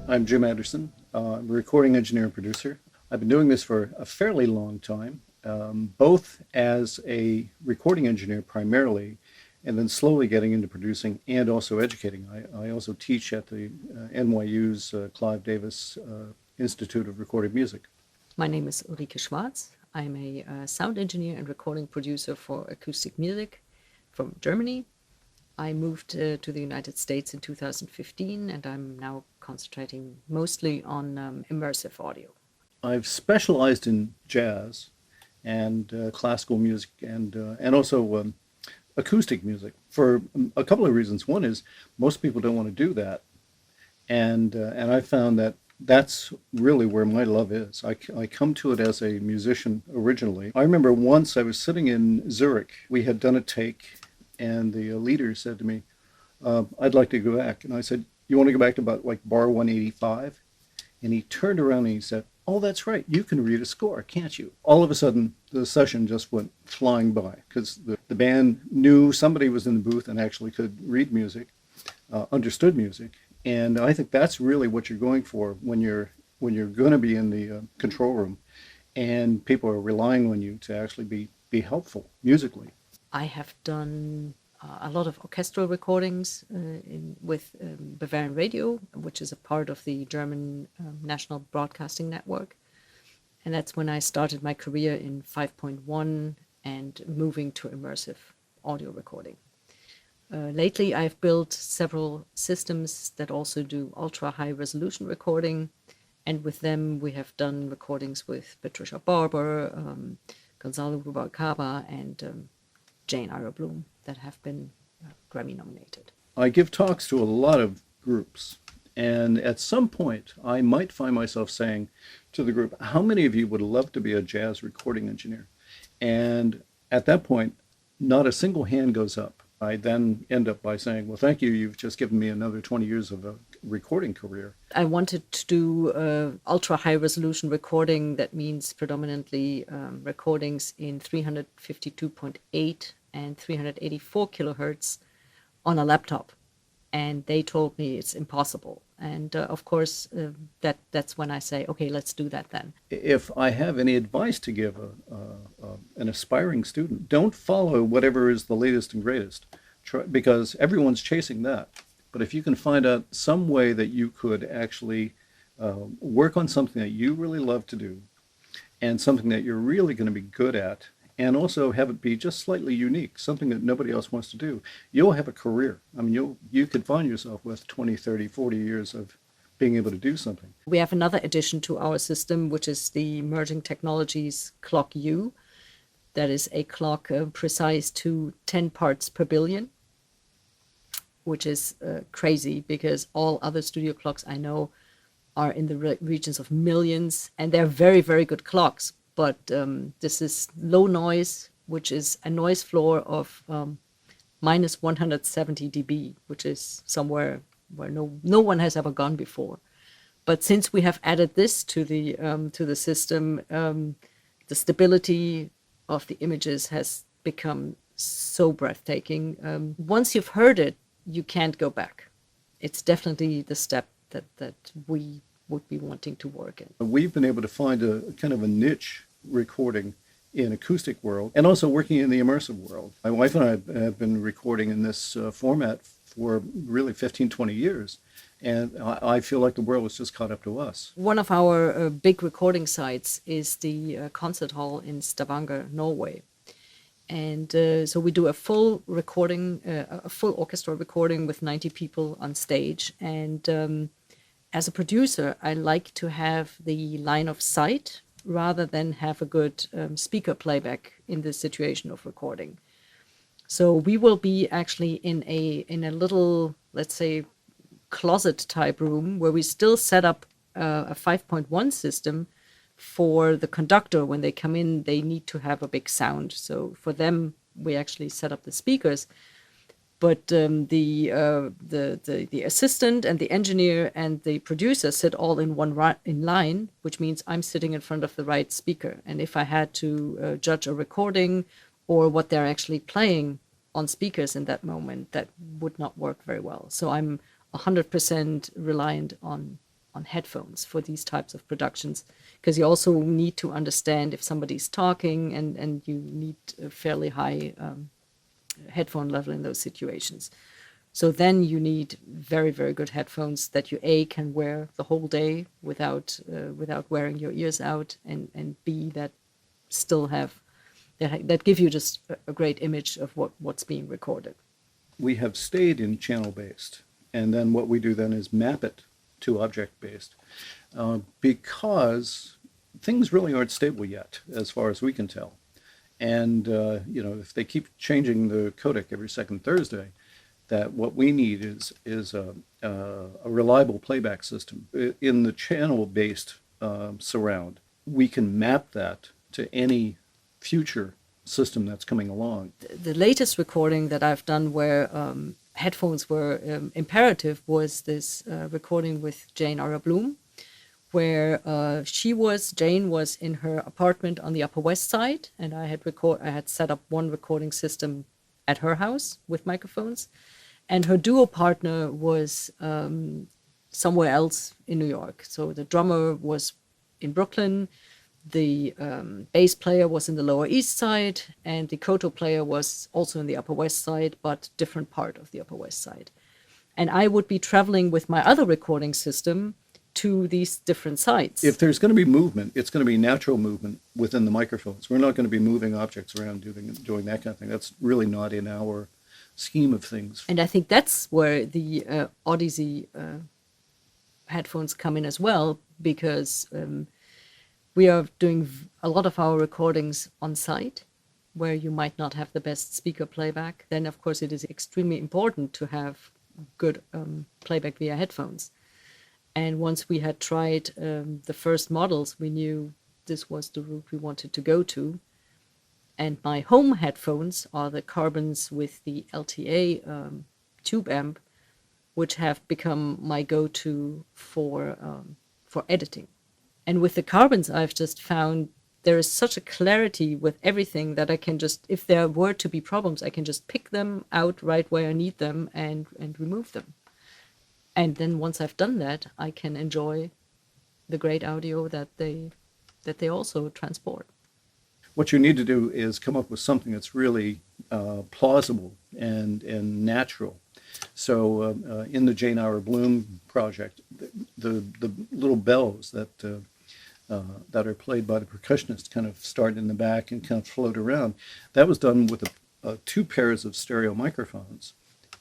I'm Jim Anderson. I'm a recording engineer and producer. I've been doing this for a fairly long time, both as a recording engineer primarily, and then slowly getting into producing and also educating. I also teach at the NYU's Clive Davis Institute of Recorded Music. My name is Ulrike Schwarz. I'm a sound engineer and recording producer for acoustic music from Germany. I moved to the United States in 2015, and I'm now concentrating mostly on immersive audio. I've specialized in jazz and classical music and also acoustic music for a couple of reasons. One is most people don't want to do that, and I found that that's really where my love is. I come to it as a musician originally. I remember once I was sitting in Zurich. We had done a take, and the leader said to me, I'd like to go back. And I said, you want to go back to about like bar 185? And he turned around and he said, oh, that's right. You can read a score, can't you? All of a sudden, the session just went flying by because the band knew somebody was in the booth and actually could read music, understood music. And I think that's really what you're going for when you're going to be in the control room and people are relying on you to actually be helpful musically. I have done a lot of orchestral recordings with Bavarian Radio, which is a part of the German National Broadcasting Network. And that's when I started my career in 5.1 and moving to immersive audio recording. Lately, I've built several systems that also do ultra high resolution recording. And with them, we have done recordings with Patricia Barber, Gonzalo Rubalcaba, and Jane Ira Bloom that have been Grammy-nominated. I give talks to a lot of groups, and at some point I might find myself saying to the group, how many of you would love to be a jazz recording engineer? And at that point, not a single hand goes up. I then end up by saying, well, thank you, you've just given me another 20 years of a recording career. I wanted to do ultra high resolution recording. That means predominantly recordings in 352.8 and 384 kilohertz on a laptop. And they told me it's impossible. And of course, that's when I say, okay, let's do that then. If I have any advice to give an aspiring student, don't follow whatever is the latest and greatest, because everyone's chasing that. But if you can find out some way that you could actually work on something that you really love to do and something that you're really going to be good at, and also have it be just slightly unique, something that nobody else wants to do, you'll have a career. I mean, you could find yourself with 20, 30, 40 years of being able to do something. We have another addition to our system, which is the Emerging Technologies Clock U. That is a clock precise to 10 parts per billion, which is crazy because all other studio clocks I know are in the regions of millions, and they're very, very good clocks. But this is low noise, which is a noise floor of minus 170 dB, which is somewhere where no one has ever gone before. But since we have added this to the system, the stability of the images has become so breathtaking. Once you've heard it, you can't go back. It's definitely the step that we would be wanting to work in. We've been able to find a kind of a niche recording in acoustic world and also working in the immersive world. My wife and I have been recording in this format for really 15, 20 years. And I feel like the world has just caught up to us. One of our big recording sites is the concert hall in Stavanger, Norway. And so we do a full recording, a full orchestra recording with 90 people on stage. And as a producer, I like to have the line of sight rather than have a good speaker playback in the situation of recording. So we will be actually in a little, let's say, closet type room where we still set up a 5.1 system for the conductor. When they come in, they need to have a big sound. So for them, we actually set up the speakers. But the assistant and the engineer and the producer sit all in in line, which means I'm sitting in front of the right speaker. And if I had to judge a recording or what they're actually playing on speakers in that moment, that would not work very well. So I'm 100% reliant on on headphones for these types of productions, because you also need to understand if somebody's talking, and you need a fairly high headphone level in those situations. So then you need very, very good headphones that you A, can wear the whole day without wearing your ears out, and B, that still have that give you just a great image of what's being recorded. We have stayed in channel-based, and then what we do then is map it to object-based, because things really aren't stable yet, as far as we can tell. And if they keep changing the codec every second Thursday, that what we need is a reliable playback system. In the channel-based surround, we can map that to any future system that's coming along. The latest recording that I've done where headphones were imperative was this recording with Jane Ara Bloom, where Jane was in her apartment on the Upper West Side, and I had set up one recording system at her house with microphones, and her duo partner was somewhere else in New York. So the drummer was in Brooklyn, the bass player was in the Lower East Side, and the koto player was also in the Upper West Side, but different part of the Upper West Side. And I would be traveling with my other recording system to these different sites. If there's going to be movement, it's going to be natural movement within the microphones. We're not going to be moving objects around doing that kind of thing. That's really not in our scheme of things. And I think that's where the Odyssey headphones come in as well, because we are doing a lot of our recordings on site, where you might not have the best speaker playback. Then, of course, it is extremely important to have good playback via headphones. And once we had tried the first models, we knew this was the route we wanted to go to. And my home headphones are the Carbons with the LTA tube amp, which have become my go-to for editing. And with the Carbons, I've just found there is such a clarity with everything that I can just, if there were to be problems, I can just pick them out right where I need them and remove them. And then once I've done that, I can enjoy the great audio that they also transport. What you need to do is come up with something that's really plausible and natural. So in the Jane Ara Bloom project, the little bells that are played by the percussionist kind of start in the back and kind of float around. That was done with two pairs of stereo microphones,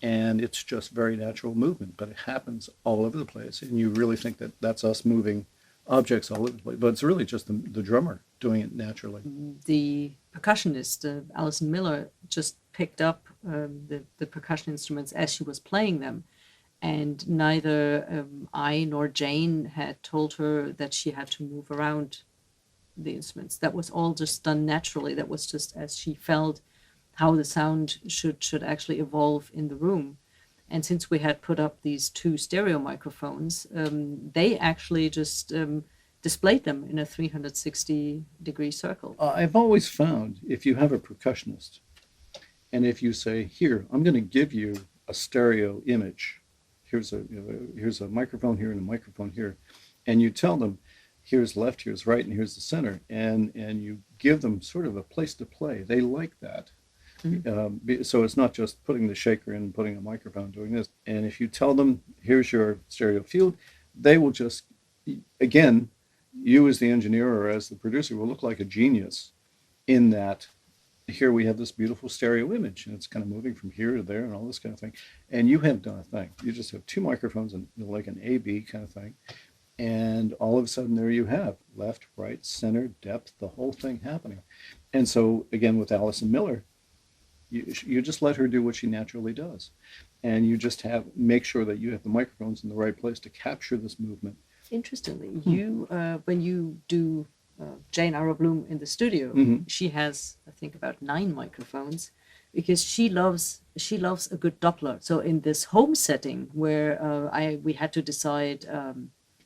and it's just very natural movement, but it happens all over the place, and you really think that that's us moving objects all over the place, but it's really just the drummer doing it naturally. The percussionist, Alison Miller, just picked up the percussion instruments as she was playing them, and neither I nor Jane had told her that she had to move around the instruments. That was all just done naturally. That was just as she felt how the sound should actually evolve in the room. And since we had put up these two stereo microphones, they actually just displayed them in a 360-degree circle. I've always found if you have a percussionist, and if you say, here, I'm going to give you a stereo image, here's a microphone here and a microphone here, and you tell them, here's left, here's right, and here's the center, and you give them sort of a place to play. They like that. Mm-hmm. So it's not just putting the shaker in and putting a microphone doing this. And if you tell them, here's your stereo field, they will just, again, you as the engineer or as the producer will look like a genius in that here we have this beautiful stereo image, and it's kind of moving from here to there and all this kind of thing. And you haven't done a thing. You just have two microphones and like an A-B kind of thing. And all of a sudden there you have left, right, center, depth, the whole thing happening. And so again, with Alison Miller, you just let her do what she naturally does. And you just make sure that you have the microphones in the right place to capture this movement. Interestingly, you when you do Jane Ara Bloom in the studio, mm-hmm. she has, I think, about 9 microphones, because she loves a good Doppler. So in this home setting where we had to decide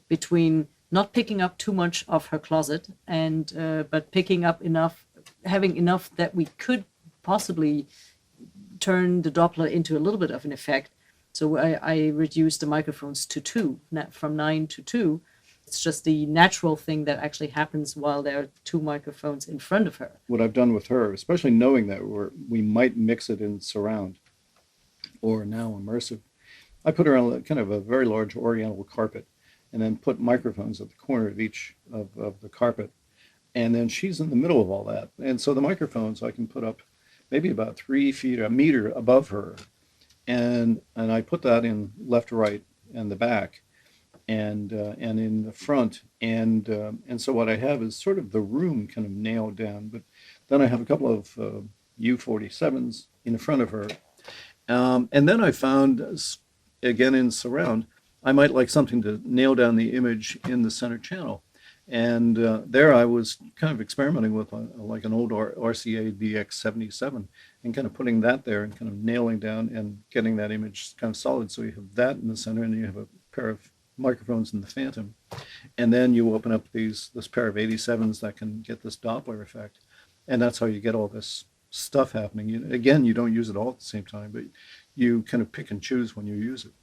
between not picking up too much of her closet and but picking up having enough that we could possibly turn the Doppler into a little bit of an effect. So I reduced the microphones to two, from 9 to 2. It's just the natural thing that actually happens while there are two microphones in front of her. What I've done with her, especially knowing that we might mix it in surround or now immersive, I put her on kind of a very large oriental carpet and then put microphones at the corner of each of the carpet. And then she's in the middle of all that. And so the microphones I can put up maybe about 3 feet, a meter above her. And I put that in left, right, and the back, and in the front, and so what I have is sort of the room kind of nailed down. But then I have a couple of U-47s in front of her, and then I found again in surround, I might like something to nail down the image in the center channel. And there I was kind of experimenting with like an old RCA DX77 and kind of putting that there and kind of nailing down and getting that image kind of solid. So you have that in the center, and you have a pair of microphones in the phantom. And then you open up this pair of 87s that can get this Doppler effect. And that's how you get all this stuff happening. Again, you don't use it all at the same time, but you kind of pick and choose when you use it.